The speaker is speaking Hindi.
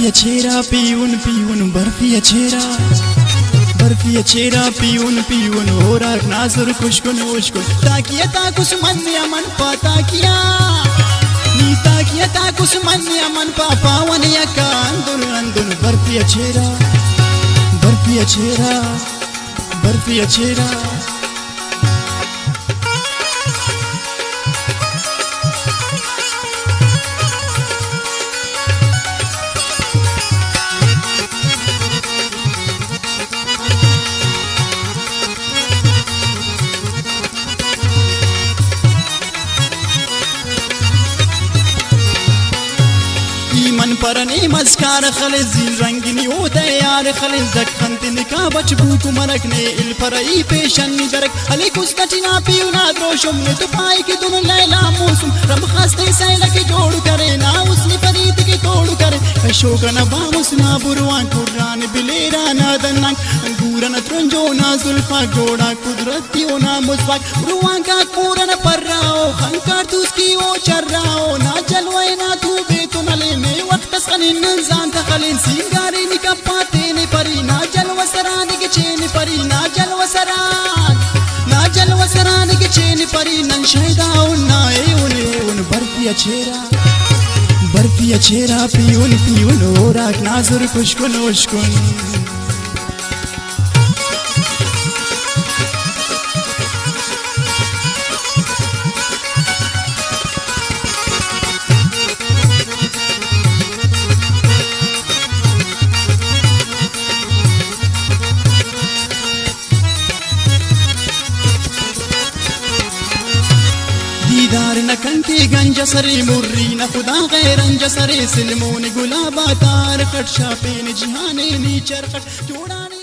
बर्फी अछेरा पीउन बर्फी अछेरा पीउन हो रहा नाजुर खुशकुन उशकुन ताकिया ताकुस मन अमन पाता किया नी ताकिया ताकुस मन अमन पापा वन यका अंदुन बर्फी अछेरा मन परने मस्कार खलिज जील रंगनी ओ तैयार खलिज दखंत निका बचबू कुमरकने इल परई पेशन दरक अली कुस्तना पीउना द्रोशुम ने तो पाई के दुन लैला मौसम रम खास्ते सैल के जोड़ करे ना उसने परीत के तोड़ करे अशोक न बामुस ना बुरवा कुरान बिलेरा ना दन्ना अंगूरन त्रंजो ना जुल्फा जोड़ा कुदरती ओ ना मुस्फाक रुवा का कोरन पर राओ खनकार तुसकी ओ चर्राओ ना जलवे ना तू बेतु नले में वक्त सनिन जान तखलिन सिंगारी निका पाते ने परी ना जलवसरान के चेन परी ना जलवसरान के चेन परी नन शैदा उन्ना उन बर्फी अछेरा पीउन हो राख नाजुर खुशकुन उशकुन दीदार न कंके गंज सरे मुर्री न खुदा गैरंज सरे सिलमोन गुलाबा तार कट शापेन जिहाने नीचर कट जोड़ाने